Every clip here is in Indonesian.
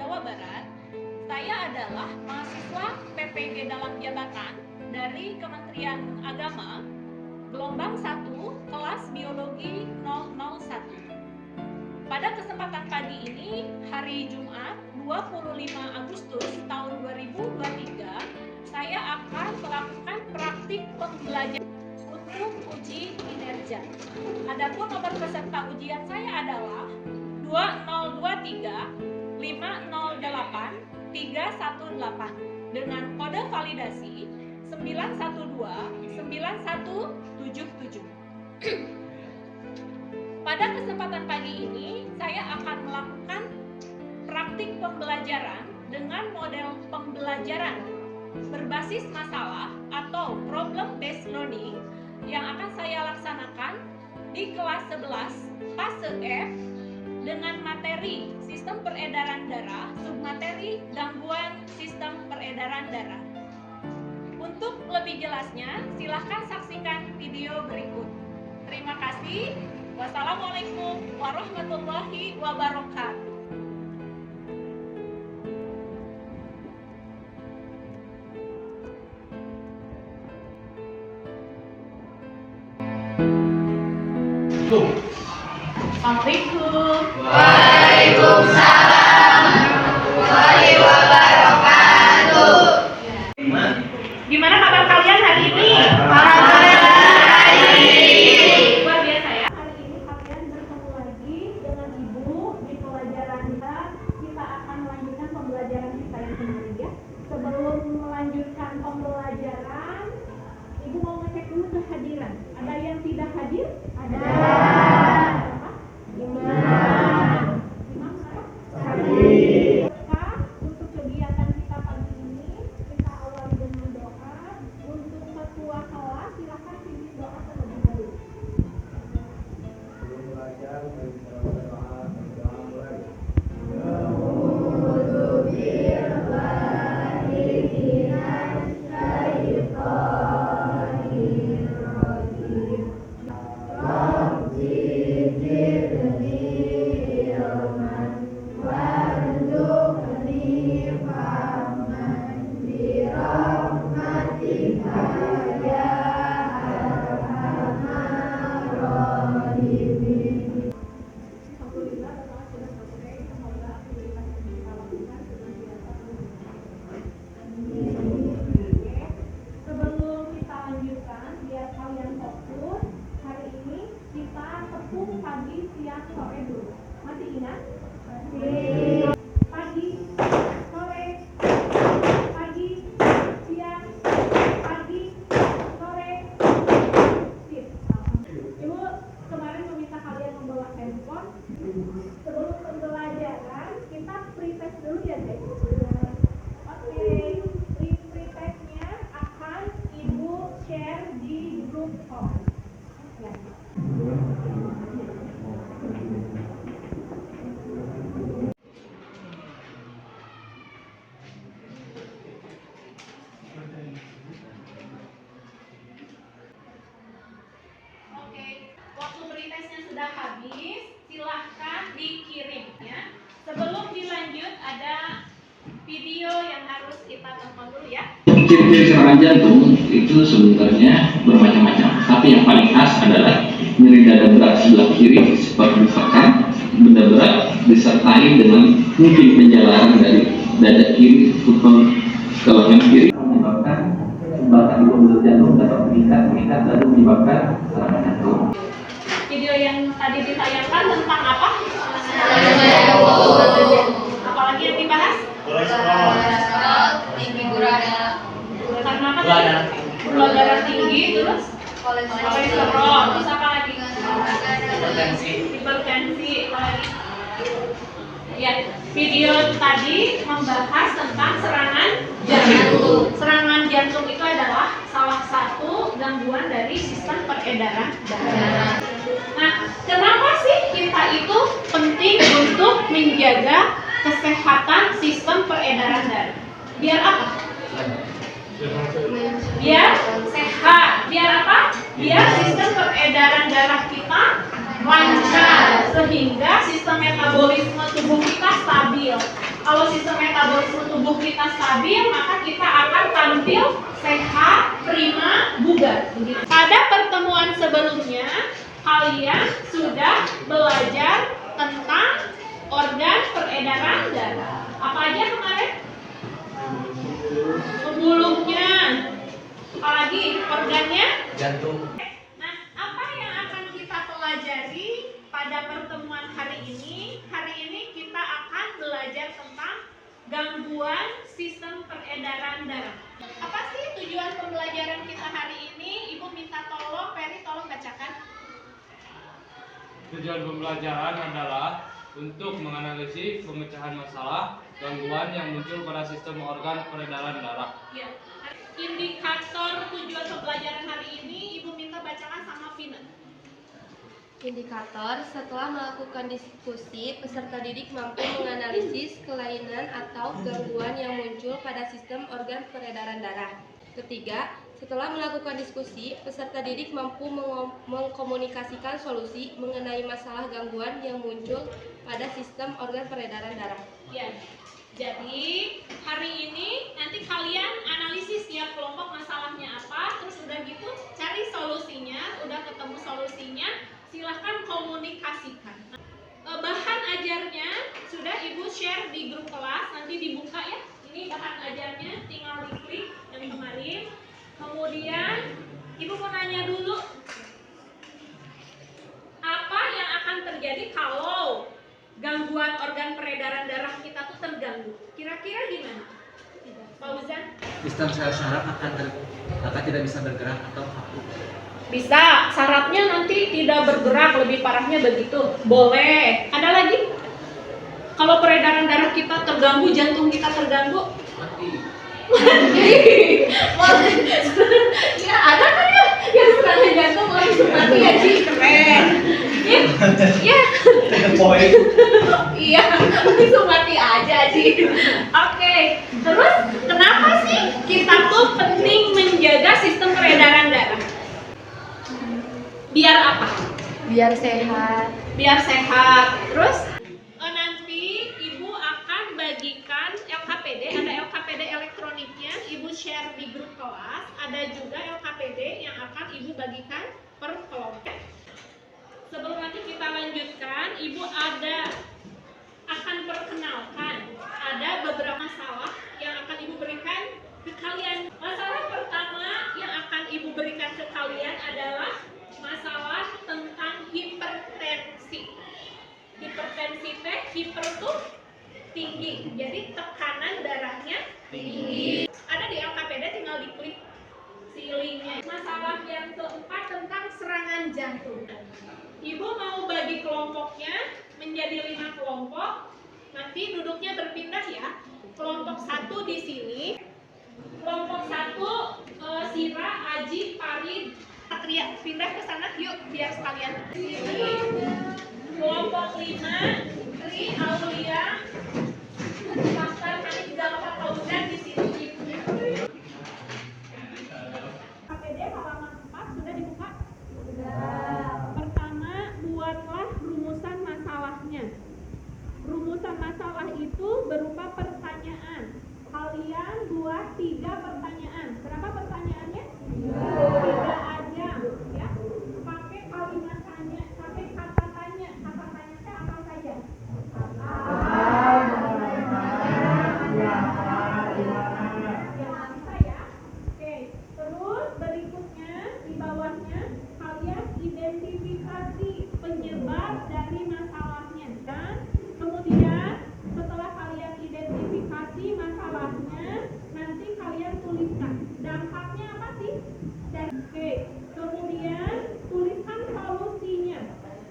Jawa Barat. Saya adalah mahasiswa PPG dalam jabatan dari Kementerian Agama, gelombang 1, kelas Biologi 001. Pada kesempatan pagi ini, hari Jumat 25 Agustus tahun 2023, saya akan melakukan praktik pembelajaran untuk uji kinerja. Adapun nomor peserta ujian saya adalah 2023 508 318 dengan kode validasi 9129177. Pada kesempatan pagi ini, saya akan melakukan praktik pembelajaran dengan model pembelajaran berbasis masalah atau problem based learning yang akan saya laksanakan di kelas 11 fase F dengan materi sistem peredaran darah, submateri gangguan sistem peredaran darah. Untuk lebih jelasnya, silahkan saksikan video berikut. Terima kasih. Wassalamualaikum warahmatullahi wabarakatuh. Assalamualaikum. Waalaikumsalam warahmatullahi wabarakatuh. Gimana kabar kalian hari ini? Luar biasa ya. Hari ini kalian bertemu lagi dengan Ibu di pelajaran kita. Kita akan melanjutkan pembelajaran kita yang kemarin ya. Sebelum melanjutkan pembelajaran, Ibu mau ngecek dulu kehadiran. Ada yang tidak hadir? Ada. Untuk kegiatan kita pagi ini, kita awali dengan doa. Untuk ketua kelas, silakan pimpin doa terlebih dahulu. Sebelum belajar, mari kita berdoa. Mulai. Sebelum kita lanjutkan, biar kalian fokus, hari ini kita tepung pagi, siang, sore dulu. Masih ingat? Pagi, sore, pagi, siang, pagi, sore, sip. Ibu kemarin meminta kalian membawa handphone. Sebelum pembelajaran, kita pretest dulu ya, guys. Oke, pretestnya akan Ibu share di grup home. Ya. Oke, waktu pretestnya sudah habis, silahkan dikirim ya. Sebelum dilanjut ada video yang harus kita tonton dulu ya. Ciri-ciri serangan jantung itu sebenarnya bermacam-macam, tapi yang paling khas adalah nyeri dada berat sebelah kiri sebab ditekan, benda berat disertai dengan mungkin penjalaran dari dada kiri ke lengan kiri, menyebabkan sumbatan di pembuluh jantung dapat meningkat lalu menyebabkan serangan jantung. Video yang tadi ditayangkan tentang apa? Apalagi yang dibahas? Tinggi gula darah. Karena apa tadi? Gula darah tinggi, terus kolesterol, terus apa lagi? Hipertensi, apa lagi? Ya, video tadi membahas tentang serangan jantung. Serangan jantung itu adalah salah satu gangguan dari sistem peredaran darah. Nah, kenapa sih kita itu penting untuk menjaga kesehatan sistem peredaran darah? Biar apa? Biar sehat. Biar apa? Biar sistem peredaran darah kita lancar, sehingga sistem metabolisme tubuh kita stabil. Kalau sistem tubuh kita stabil, maka kita akan tampil sehat, prima, bugar. Pada pertemuan sebelumnya, kalian sudah belajar tentang organ peredaran darah. Apa aja kemarin? Pembuluhnya. Apalagi organnya? Jantung. Nah, apa yang akan kita pelajari pada pertemuan hari ini? Hari ini kita akan belajar tentang gangguan sistem peredaran darah. Apa sih tujuan pembelajaran kita hari ini? Ibu minta tolong, Peri tolong bacakan. Tujuan pembelajaran adalah untuk menganalisis pemecahan masalah gangguan yang muncul pada sistem organ peredaran darah. Ya. Indikator tujuan pembelajaran hari ini Ibu minta bacakan sama Vina. Indikator, setelah melakukan diskusi, peserta didik mampu menganalisis kelainan atau gangguan yang muncul pada sistem organ peredaran darah. Ketiga, setelah melakukan diskusi, peserta didik mampu mengkomunikasikan solusi mengenai masalah gangguan yang muncul pada sistem organ peredaran darah. Ya. Jadi hari ini nanti kalian analisis ya kelompok masalahnya apa, terus udah gitu cari solusinya, udah ketemu solusinya, silahkan komunikasikan. Bahan ajarnya sudah Ibu share di grup kelas, nanti dibuka ya. Ini bahan ajarnya, tinggal diklik yang kemarin. Kemudian Ibu mau nanya dulu, apa yang akan terjadi kalau gangguan organ peredaran darah kita tuh terganggu? Kira-kira gimana? Fauzan? Sistem sel saraf akan tidak bisa bergerak atau kaku. Bisa, sarafnya nanti tidak bergerak, lebih parahnya begitu. Boleh. Ada lagi? Kalau peredaran darah kita terganggu, jantung kita terganggu? Mati. Ya ada kan ya yang serangan jantung langsung mati ya Ci, keren. Ya. Poin. Iya, langsung mati aja Ci. Oke, terus kenapa sih kita tuh penting menjaga sistem peredaran darah? Biar apa? Biar sehat. Biar sehat. Terus nanti Ibu akan bagikan LKPD, ada LKPD elektroniknya, Ibu share di grup kelas, ada juga LKPD yang akan Ibu bagikan per kelompok. Sebelum nanti kita lanjutkan, Ibu akan perkenalkan, ada beberapa masalah yang akan Ibu berikan ke kalian. Masalah pertama yang akan Ibu berikan ke kalian adalah masalah tentang hipertensi. Hipertensi teh, hiper tuh tinggi, jadi tekanan darahnya tinggi. Ada di LKPD, tinggal diklik si linknya. Masalah yang keempat tentang serangan jantung. Ibu mau bagi kelompoknya menjadi 5 kelompok. Nanti duduknya berpindah ya. Kelompok 1 di sini. Kelompok 1 Sira, Aji, Farid, Satria. Pindah ke sana yuk biar sekalian. Sini. Kelompok 5 Tri, Aulia, Pastor, Hanif, Zalfa, Fauzan di sini. KPD halaman 4 sudah dibuka? Pertama, buatlah rumusan masalahnya. Rumusan masalah itu berupa pertanyaan. Kalian buat 3 pertanyaan. Berapa pertanyaannya? 3 aja, ya. Pakai kalimat tanya, pakai kata tanya. Kata tanya teh apa saja? Yang bisa ya. Oke, terus berikutnya di bawahnya kalian identifikasi penyebab dari masalahnya. Dan kemudian setelah kalian identifikasi masalahnya, nanti kalian tuliskan dampaknya apa sih? Oke, kemudian tuliskan solusinya.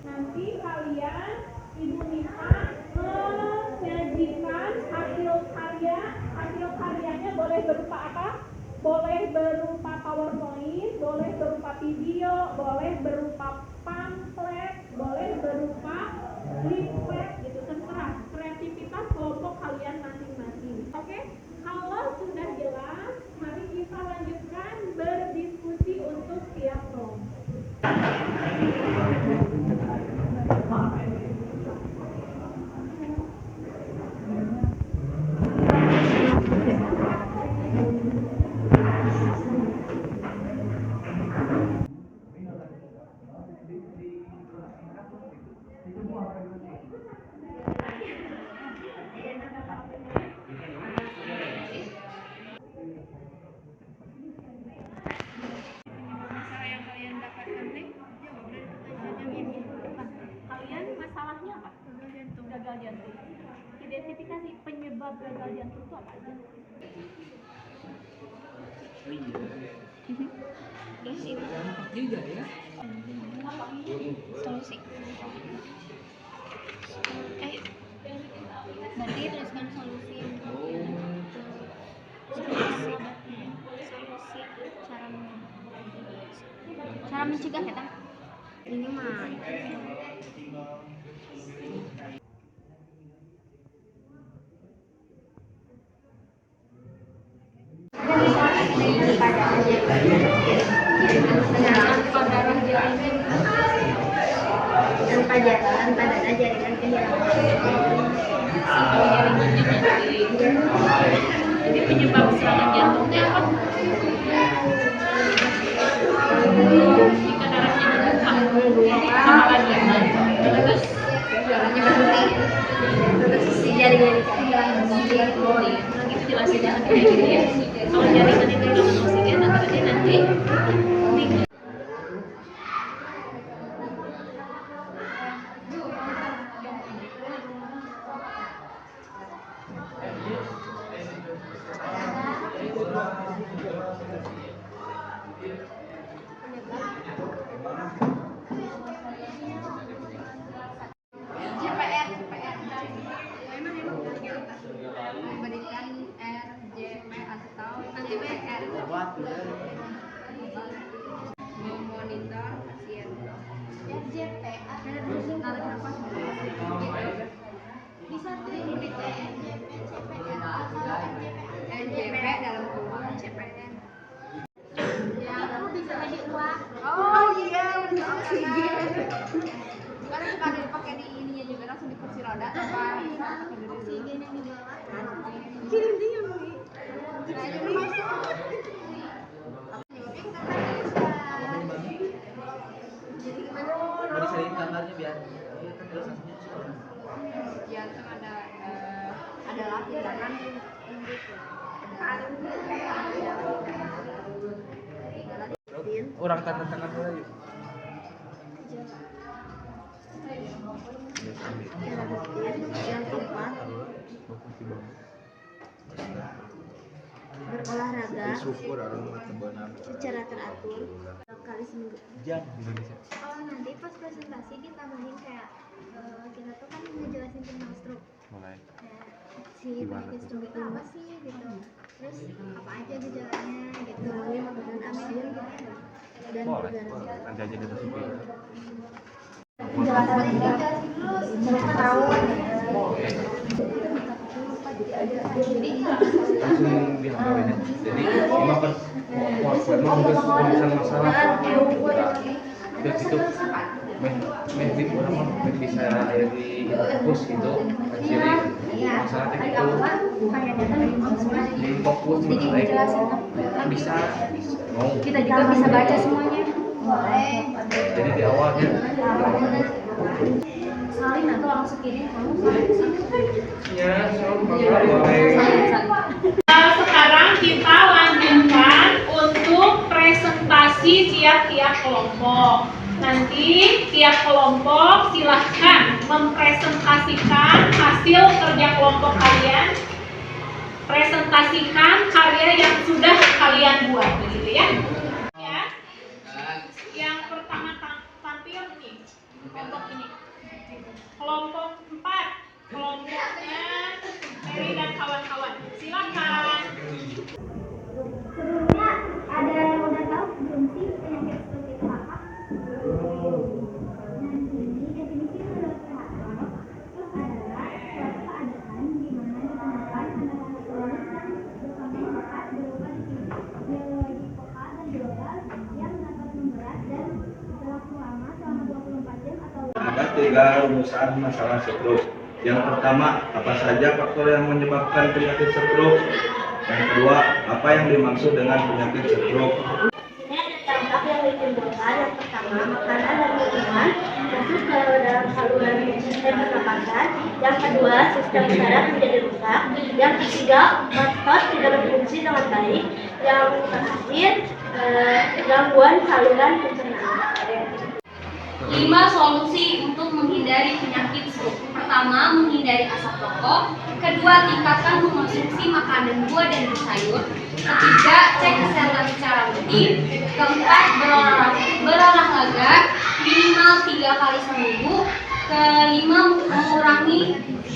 Nanti kalian Ibu minta menyajikan hasil karyanya boleh berupa apa? Boleh berupa PowerPoint, boleh berupa video, boleh berupa pamflet, boleh berupa leaflet gitu, terserah kreativitas kelompok kalian masing-masing. Oke, kalau sudah jelas, mari kita lanjutkan berdiskusi untuk tiap kelompok. gejala jantung itu apa aja? Terus ini apa? Solusi. Berarti teruskan solusi cara mencegah ya Tang? Ini mah tanpa dada jaringan Jadi penyebab serangan jantungnya apa? Jika darahnya dibuka, apa lagi? Terus darahnya berhenti, terus si jaringan lagi jelasin jangan kayak gitu ya. Kalau jaringan itu hilang oksigen, nanti meninggal. memberikan RJP atau CPR memonitor pasien. RJP tarik nafas bisa tuh ini RJP CPR atau RJP dalam kurung CPR. Ya aku bisa kasih uang. Oh iya untuk oksigen. Karena suka dipakai di ininya juga langsung di kursi roda apa oksigen yang dibawa kirim dia nih jadi gimana Mau dicariin kamarnya biar kan terus jantung ada latihan orang tanda tangan dulu yuk. Yang keempat berolahraga secara teratur kali seminggu. Oh nanti pas presentasi ditambahin kayak kita tuh kan ngejelasin tentang stroke. Si penyakit stroke itu apa sih gitu. Terus apa aja gejalanya gitu. Dan amin dan berdarah. Nanti aja dimasukin. Penjelasan ini tahu Langsung bilang kawinnya. Jadi 5% urusan masalah. Terus itu medik orang bisa di fokus gitu. Jadi masalahnya itu di fokus bisa. kita juga bisa baca semuanya. Boleh. Jadi di awalnya Salin atau langsung kirim kamu salin sini. ya boleh. Sekarang kita lanjutkan untuk presentasi tiap-tiap kelompok. Nanti tiap kelompok silahkan mempresentasikan hasil kerja kelompok kalian. Presentasikan karya yang sudah kalian buat, begitu ya. Ya. Yang pertama tampil nih, kelompok ini. Kelompok 4, kelompoknya Mary dan kawan-kawan. Silakan. Sebelumnya ada yang udah tahu belum sih penyakit stroke itu apa? Nah di sini definisi menurut WHO stroke adalah suatu keadaan di mana ditemukan antara satu orang yang berkontak berupa biologi vokal dan global yang dapat memberat dan berlaku lama selama 24 jam atau Ada 3 rumusan masalah stroke. Yang pertama, apa saja faktor yang menyebabkan penyakit stroke? Yang kedua, apa yang dimaksud dengan penyakit stroke? ini ada dampak yang ditimbulkan. Yang pertama, makanan dan minuman masuk ke dalam saluran sistem pernapasan. Yang kedua, sistem saraf menjadi rusak. Yang ketiga, otot tidak berfungsi dengan baik. Yang terakhir, gangguan saluran pencernaan. 5 solusi untuk menghindari penyakit stroke. Pertama, menghindari asap rokok. Kedua, tingkatkan rumah buah dan bersayur. Ketiga, cek kesehatan secara rutin. Keempat, berolahraga minimal 3 kali seminggu. Kelima,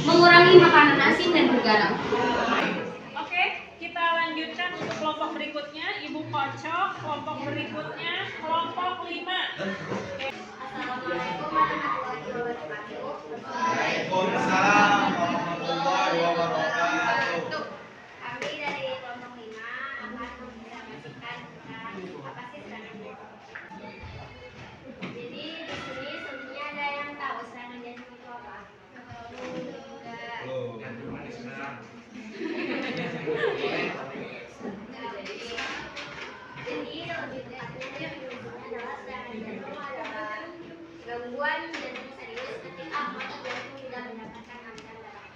mengurangi makanan asin dan bergaram. Oke, kita lanjutkan untuk kelompok berikutnya. Ibu Kocok, kelompok berikutnya, kelompok 5. Assalamualaikum warahmatullahi wabarakatuh. Waalaikumsalam warahmatullahi wabarakatuh. Kami dari kelompok 5 akan menjelaskan tentang apa sih serangan jantung. Jadi di sini sebenarnya ada yang tahu serangan jantung itu apa? Enggak. Jadi lebih tepatnya adalah serangan jantung adalah gangguan jantung serius ketika otot jantung tidak mendapatkan aliran darah.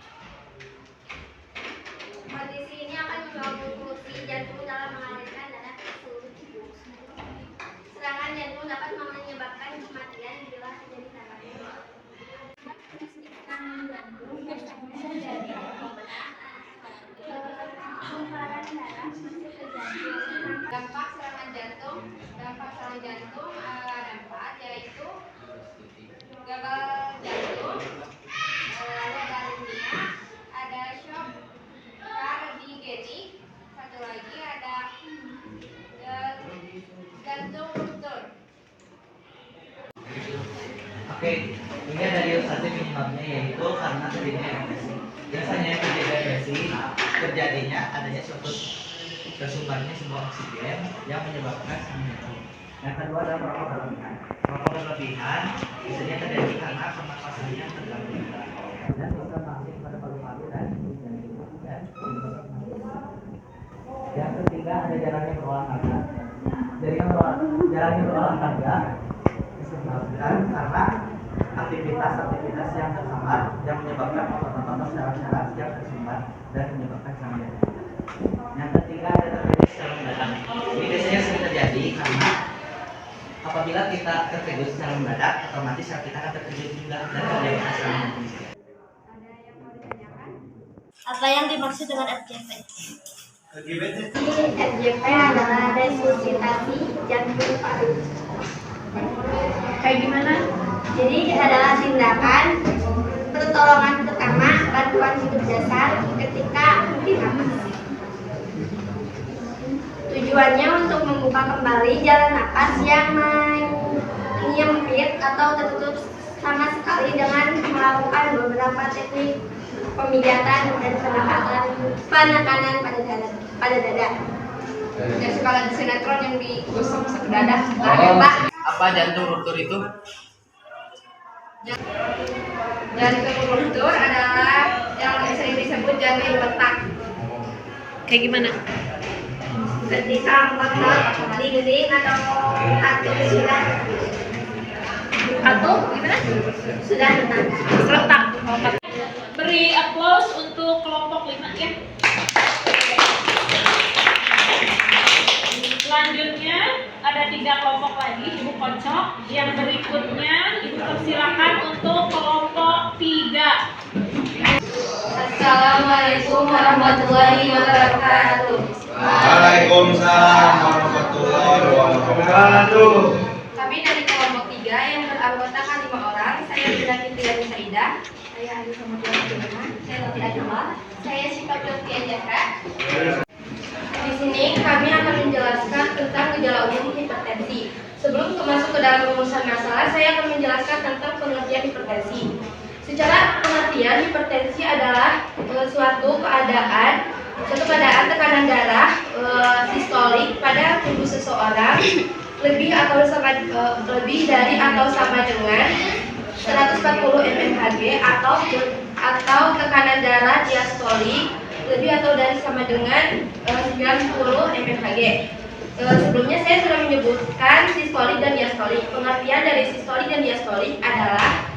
Kondisi ini akan mengganggu fungsi jantung dalam mengalirkan darah ke seluruh tubuh. Serangan jantung dapat menyebabkan kematian bila terjadi serangan. Serangan jantung biasanya terjadi gumparan darah masuk ke jantung. Dampak serangan jantung ada 4, yaitu gagal jantung, lalu ada aritmia, ada shock kardiogenik, satu lagi ada jantung ruptur. Oke, ini ada ilustrasi penyebabnya yaitu karena terjadinya depresi. Biasanya terjadi depresi terjadinya adanya suatu tersumbatnya sebuah oksigen yang menyebabkan serangan jantung. Yang kedua adalah merokok berlebihan. Merokok berlebihan biasanya terjadi karena pernapasannya yang terganggu dan bisa masuk pada paru-paru dan jantung. Yang ketiga ada jarangnya berolahraga. Jarangnya berolahraga disebabkan karena aktivitas yang terhambat yang menyebabkan otot-otot syaraf-syaraf yang tersumbat dan menyebabkan serangan jantung. Yang ketiga ada terjadi secara mendadak. Ini biasanya sering terjadi karena apabila kita terkejut secara mendadak, otomatis syaraf kita akan terkejut juga dan terjadi serangan jantung. Ada yang mau ditanyakan? Apa yang dimaksud dengan FJP? RJP adalah resusitasi jantung paru. Kayak gimana? Jadi adalah tindakan pertolongan pertama bantuan hidup dasar ketika henti napas. Tujuannya untuk membuka kembali jalan napas yang menyempit atau tertutup sama sekali dengan melakukan beberapa teknik pemijatan dan penekanan pada dada. Yang suka lagu sinetron yang digosok-gosok ke dada. Nah, Pak. Apa jantung ruptur itu? Jantung ruptur adalah yang sering disebut jantung retak. Kayak gimana? Ketika otot dinding atau katup sudah retak. Serentak. Beri aplaus untuk kelompok 5 ya. Selanjutnya ada 3 kelompok lagi, Ibu Kocok. Yang berikutnya Ibu persilakan untuk kelompok 3. Assalamualaikum warahmatullahi wabarakatuh. Waalaikumsalam warahmatullahi wabarakatuh. Kami dari kelompok 3 yang beranggotakan 5 orang. Saya Binati Tiani Saidah. Saya Adi Samudra Firman. Saya Lutfi Adama. Saya Syifa Lutfi Ajatra. Di sini kami akan menjelaskan tentang gejala umum hipertensi. Sebelum masuk ke dalam rumusan masalah, saya akan menjelaskan tentang pengertian hipertensi. Secara pengertian, hipertensi adalah suatu keadaan tekanan darah sistolik pada tubuh seseorang lebih dari atau sama dengan 140 mmHg atau tekanan darah diastolik lebih atau dari sama dengan 90 mmHg. Sebelumnya saya sudah menyebutkan sistolik dan diastolik. Pengertian dari sistolik dan diastolik adalah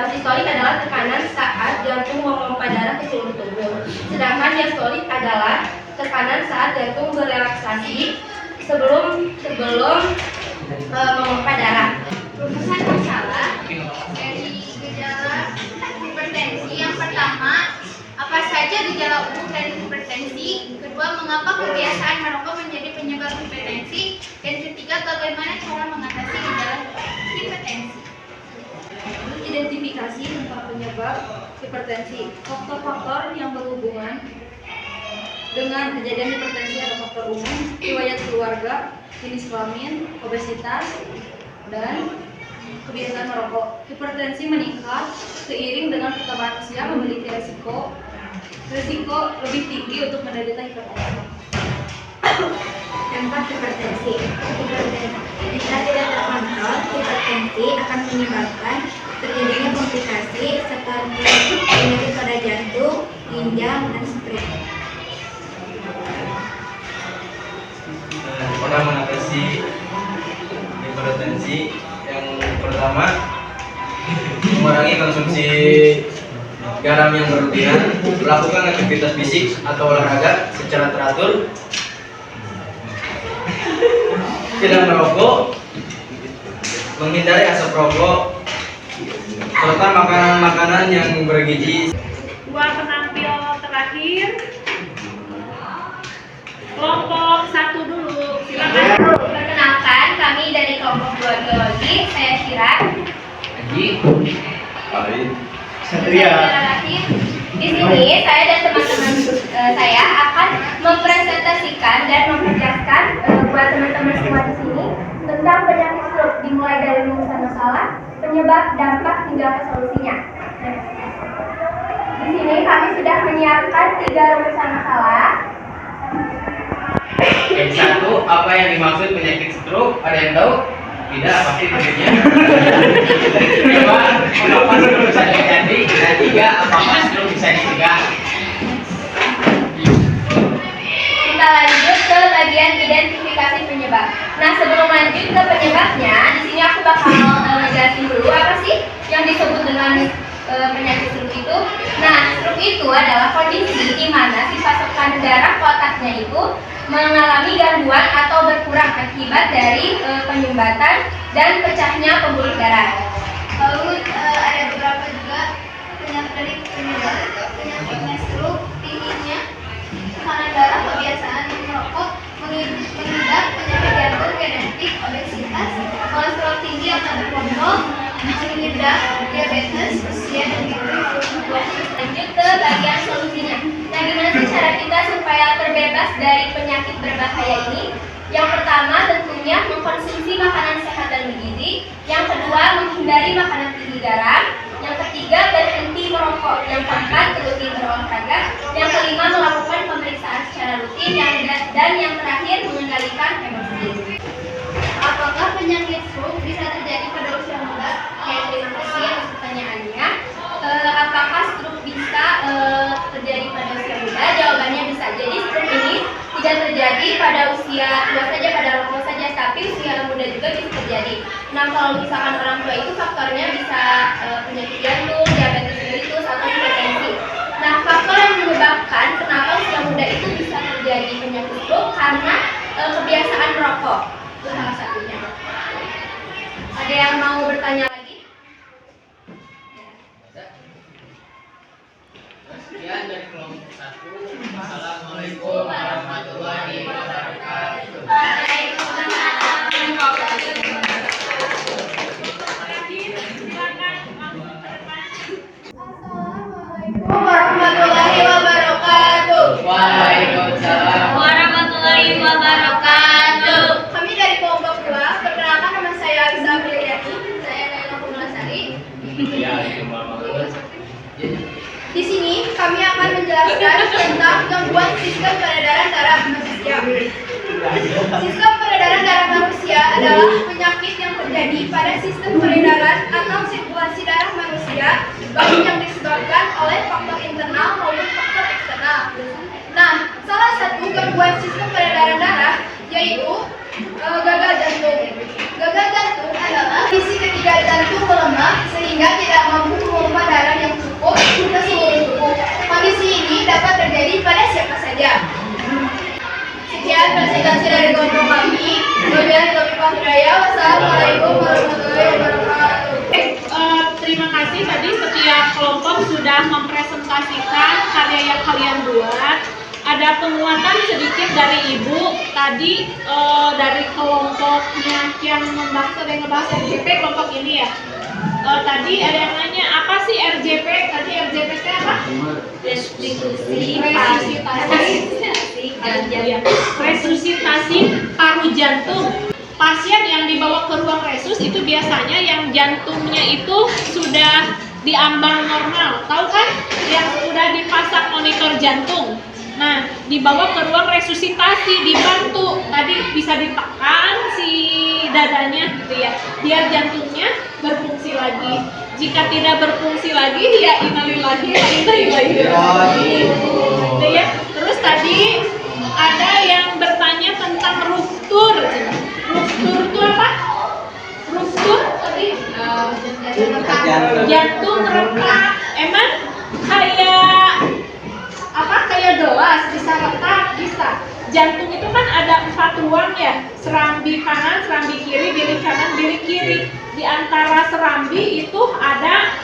sistolik adalah tekanan saat jantung memompa darah ke seluruh tubuh. Sedangkan diastolik adalah tekanan saat jantung berelaksasi sebelum memompa darah. Rumusan masalah dari gejala hipertensi yang pertama, apa saja saja gejala umum dari hipertensi? Kedua, mengapa kebiasaan merokok menjadi penyebab hipertensi? Dan ketiga, bagaimana cara mengatasi gejala hipertensi? Identifikasi tentang penyebab hipertensi. Faktor-faktor yang berhubungan dengan kejadian hipertensi ada faktor umum, riwayat keluarga, jenis kelamin, obesitas, dan kebiasaan merokok. Hipertensi meningkat seiring dengan perkembangan usia, memiliki risiko lebih tinggi untuk menderita hipertensi. Dampak hipertensi. Jika tidak terkontrol, hipertensi akan menyebabkan terjadinya komplikasi seperti penyakit pada jantung, ginjal, dan stroke. Cara mengatasi hipertensi yang pertama, mengurangi konsumsi garam yang berlebihan, melakukan aktivitas fisik atau olahraga secara teratur, tidak merokok, menghindari asap rokok, serta makanan-makanan yang bergizi. Dua penampil terakhir. Kelompok 1 dulu, silakan. Perkenalkan, kami dari kelompok 2 biologi. Saya Syira. Satria. Di sini saya dan teman-teman saya akan mempresentasikan dan memperjelaskan buat teman-teman semua di sini tentang penyakit stroke, dimulai dari rumusan masalah, penyebab, dampak, hingga ke solusinya. Di sini kami sudah menyiapkan 3 rumusan masalah. Yang satu, apa yang dimaksud penyakit stroke? Ada yang tahu? Tidak, pasti tentunya. Kedua, mengapa stroke bisa terjadi? Dan 3, apakah stroke bisa dicegah? Kita lanjut ke bagian identifikasi penyebab. Nah, sebelum lanjut ke penyebabnya, di sini aku bakal ngejelasin dulu apa sih yang disebut dengan penyakit stroke itu. Nah, stroke itu adalah kondisi di mana si pasokan darah ke otaknya itu mengalami gangguan atau berkurang akibat dari penyumbatan dan pecahnya pembuluh darah. Lalu ada beberapa juga penyakit penyakitnya stroke, tingginya tekanan darah, kebiasaan merokok, mengidap penyakit jantung, genetik, obesitas, kolesterol tinggi yang tak terkontrol, mengidap diabetes, usia, dan Lanjut ke bagian solusinya. Nah, gimana sih cara kita supaya terbebas dari penyakit berbahaya ini? Yang pertama tentunya mengkonsumsi makanan sehat dan bergizi. Yang kedua menghindari makanan tinggi garam. Yang ketiga berhenti merokok. Yang keempat rutin berolahraga. Yang kelima melakukan pemeriksaan secara rutin. Dan yang terakhir mengendalikan emosi. Apakah penyakit stroke bisa terjadi pada usia muda? Terima kasih atas pertanyaannya. Apakah stroke bisa terjadi pada usia muda? Jawabannya bisa. Jadi stroke ini tidak terjadi pada usia tua saja, pada orang tua saja, tapi usia muda juga bisa terjadi. Nah, kalau misalkan orang tua itu faktornya bisa penyakit jantung, diabetes mellitus, atau hipertensi. Nah, faktor yang menyebabkan kenapa usia muda itu bisa terjadi penyakit stroke karena kebiasaan merokok. Itu salah satunya. Ada yang mau bertanya lagi? Sekian dari kelompok 1. Assalamualaikum warahmatullahi wabarakatuh. Warahmatullahi wabarakatuh. Waalaikumsalam Warahmatullahi wabarakatuh. Kami dari kelompok 2. Perkenalkan, nama saya Alisa Apriliani. Saya Naila Kumalasari. Di sini kami akan menjelaskan tentang gangguan sistem peredaran darah manusia. Sistem peredaran darah manusia adalah penyakit yang terjadi pada sistem peredaran atau sirkulasi darah manusia, baik yang disebabkan oleh faktor internal maupun faktor eksternal. Nah, salah satu gangguan sistem peredaran darah yaitu gagal jantung. Gagal jantung adalah kondisi ketika jantung melemah sehingga tidak mampu memompa darah yang cukup ke seluruh tubuh. Kondisi ini dapat terjadi pada siapa saja. Sekian presentasi dari kelompok kami. Wassalamualaikum warahmatullahi wabarakatuh. Terima kasih tadi setiap kelompok sudah mempresentasikan karya yang kalian buat, ada penguatan sedikit dari Ibu tadi dari kelompoknya yang ngebahas RJP kelompok ini ya. Tadi ada yang nanya apa sih RJP? Tadi RJP itu apa? Resusitasi paru jantung. Pasien yang dibawa ke ruang resus itu biasanya yang jantungnya itu sudah diambang normal, tahu kan? Yang sudah dipasang monitor jantung. Nah, dibawa ke ruang resusitasi, dibantu. Tadi bisa ditekan si dadanya gitu ya, biar jantungnya berfungsi lagi. Jika tidak berfungsi lagi, ya innalillahi wa inna ilaihi raji'un. Gitu ya. Terus tadi ada yang bertanya tentang ruptur. Ruptur itu apa? Ruptur tadi jantung retak. Emang kayak apa? Kayak gelas bisa retak, bisa. Jantung itu kan ada 4 ruang ya, serambi kanan, serambi kiri, bilik kanan, bilik kiri. Di antara serambi itu ada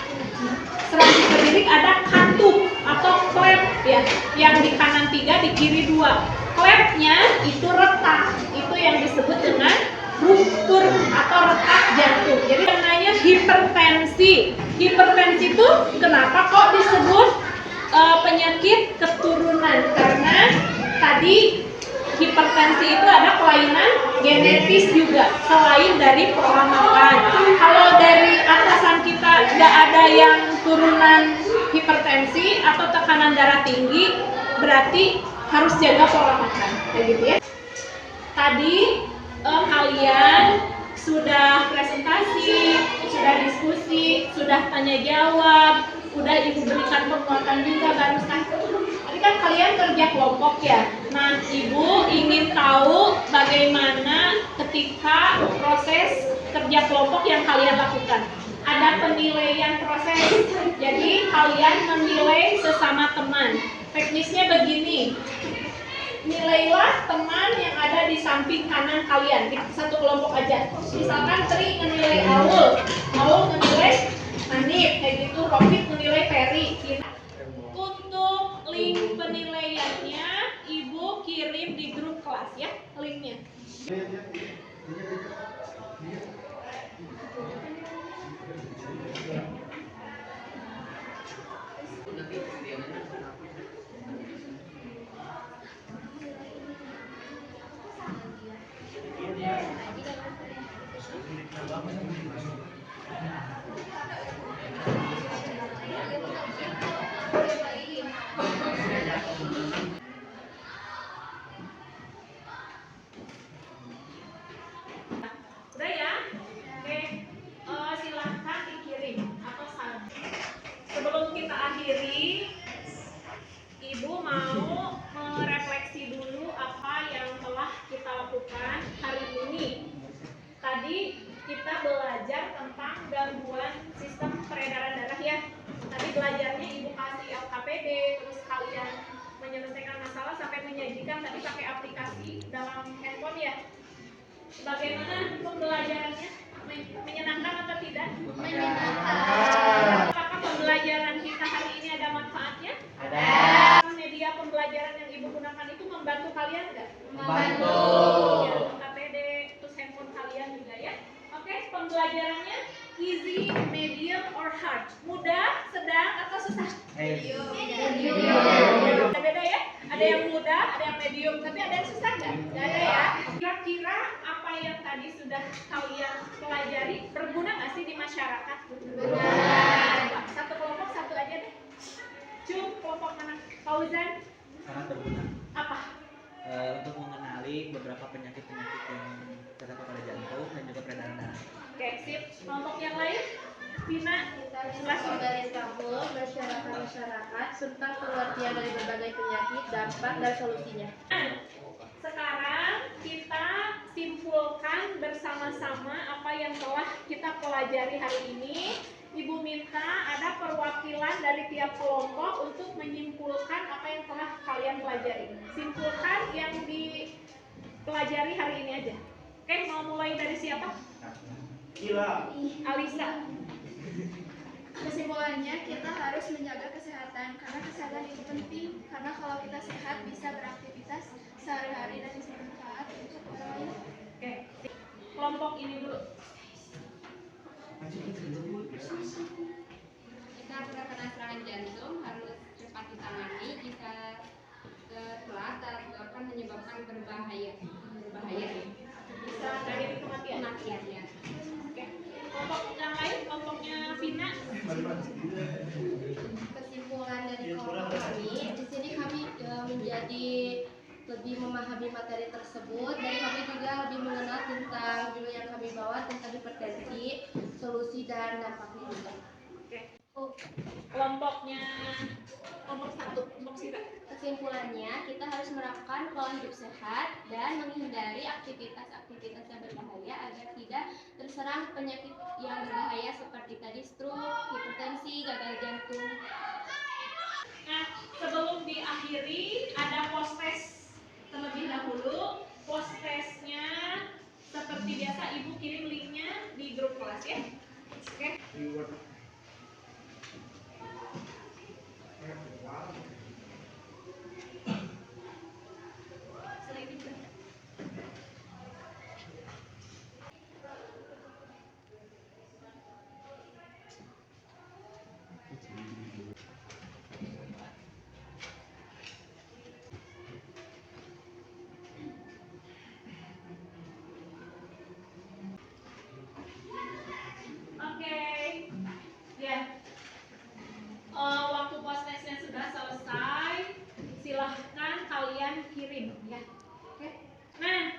serambi ke bilik ada katup atau klep ya, yang di kanan 3, di kiri 2. Klepnya itu retak, itu yang disebut dengan ruptur atau retak jantung. Jadi namanya hipertensi. Hipertensi itu kenapa kok disebut penyakit keturunan? Karena tadi hipertensi itu ada kelainan genetis juga selain dari pola makan. Kalau dari atasan kita nggak ada yang turunan hipertensi atau tekanan darah tinggi, berarti harus jaga pola makan, kayak gitu ya. Tadi kalian sudah presentasi, sudah diskusi, sudah tanya jawab, udah Ibu berikan penguatan juga barusan. Tadi kan kalian kerja kelompok ya. Nah, Ibu ingin tahu bagaimana ketika proses kerja kelompok yang kalian lakukan. Ada penilaian proses. Jadi kalian menilai sesama teman. Teknisnya begini. Nilailah teman yang ada di samping kanan kalian di satu kelompok aja. Misalkan Tri menilai Aul, Aul menilai Hanif, kayak gitu. Rofik menilai Ferry. Untuk link penilaiannya Ibu kirim di grup kelas ya, linknya. Udah ya? Oke, silahkan dikirim atau salin. Sebelum kita akhiri, Ibu mau merefleksi dulu apa yang telah kita lakukan hari ini. Tadi kita belajar tentang gangguan sistem peredaran darah ya. Tadi belajarnya Ibu kasih LKPD, terus kalian menyelesaikan masalah sampai menyajikan tadi pakai aplikasi dalam handphone ya. Bagaimana pembelajarannya? Menyenangkan atau tidak? Menyenangkan. Apakah pembelajaran kita hari ini ada manfaatnya? Ada. Media pembelajaran yang Ibu gunakan itu membantu kalian nggak? Membantu. Ya, KPD, terus handphone kalian juga ya. Oke, pembelajarannya easy, medium, or hard? Mudah, sedang, atau susah? Medium. Beda ya? Ada yang mudah, ada yang medium, tapi ada yang susah nggak? Nggak ada ya. Kira-kira apa yang tadi sudah kalian pelajari berguna nggak sih di masyarakat? Berguna. Satu kelompok satu aja deh. Kelompok mana? Fauzan? Sangat berguna. Apa? Untuk mengenali beberapa penyakit-penyakit yang terdapat pada jantung dan juga peredaran darah. Oke, sip. Kelompok yang lain? Vina? Garis kampus, masyarakat tentang pengertian dari berbagai penyakit, dampak dan solusinya. Sekarang kita simpulkan bersama-sama apa yang telah kita pelajari hari ini. Ibu minta ada perwakilan dari tiap kelompok untuk menyimpulkan apa yang telah kalian pelajari. Simpulkan yang dipelajari hari ini aja. Oke, mau mulai dari siapa? Gila. Alisa. Kesimpulannya, kita harus menjaga kesehatan karena kesehatan itu penting. Karena kalau kita sehat bisa beraktivitas sehari-hari dan bisa bermanfaat untuk orang lain. Oke, kelompok ini dulu. Jika terkena serangan jantung harus cepat ditangani. Jika telat akan menyebabkan berbahaya. Bisa dari kematian. Ya. Oke, kelompok yang lain, kelompoknya Vina. Kesimpulan dari kelompok kami, di sini kami menjadi lebih memahami materi tersebut dan kami juga lebih mengenal tentang judul yang kami bawa tentang hipertensi, solusi dan dampaknya juga. Oke. Kelompoknya kelompok 1, kelompok Sira. Kesimpulannya, kita harus menerapkan pola hidup sehat dan menghindari aktivitas-aktivitas yang berbahaya agar tidak terserang penyakit yang berbahaya seperti tadi stroke, hipertensi, gagal jantung. Nah, sebelum diakhiri ada post test terlebih dahulu. Post testnya seperti biasa Ibu kirim linknya di grup kelas ya. Oke. Oke. Ya. Waktu post testnya sudah selesai, silahkan kalian kirim ya. Oke. Nah,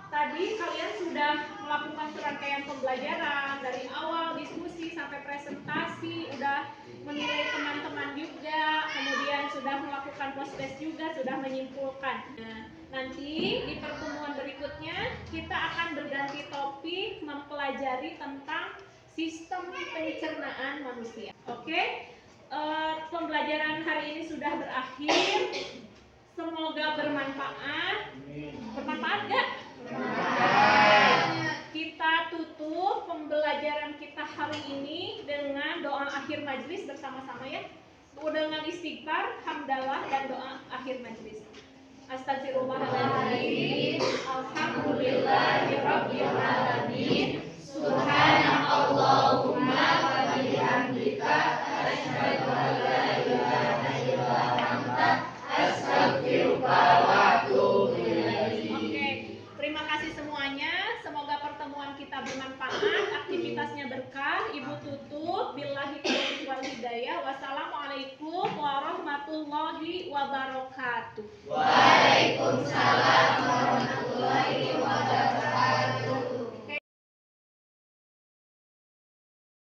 tadi kalian sudah melakukan serangkaian pembelajaran dari awal diskusi sampai presentasi, udah menilai teman-teman juga, kemudian sudah melakukan post test juga, sudah menyimpulkan. Nah, nanti di pertemuan berikutnya kita akan berganti topik mempelajari tentang sistem pencernaan manusia. Oke? Pembelajaran hari ini sudah berakhir. Semoga bermanfaat. Bermanfaat nggak? Kita tutup pembelajaran kita hari ini dengan doa akhir majelis bersama-sama ya. Dengan istighfar, hamdalah dan doa akhir majelis. Astagfirullahaladzim. Alhamdulillahirabbil alamin. Subhanallahumma wa bihamdika asyhadu an la ilaha illa anta astaghfiruka wa atubu ilaik. Oke, terima kasih semuanya. Semoga pertemuan kita bermanfaat, aktivitasnya berkah. Ibu tutup billahi taufiq wal hidayah. Wassalamualaikum warahmatullahi wabarakatuh. Waalaikumsalam.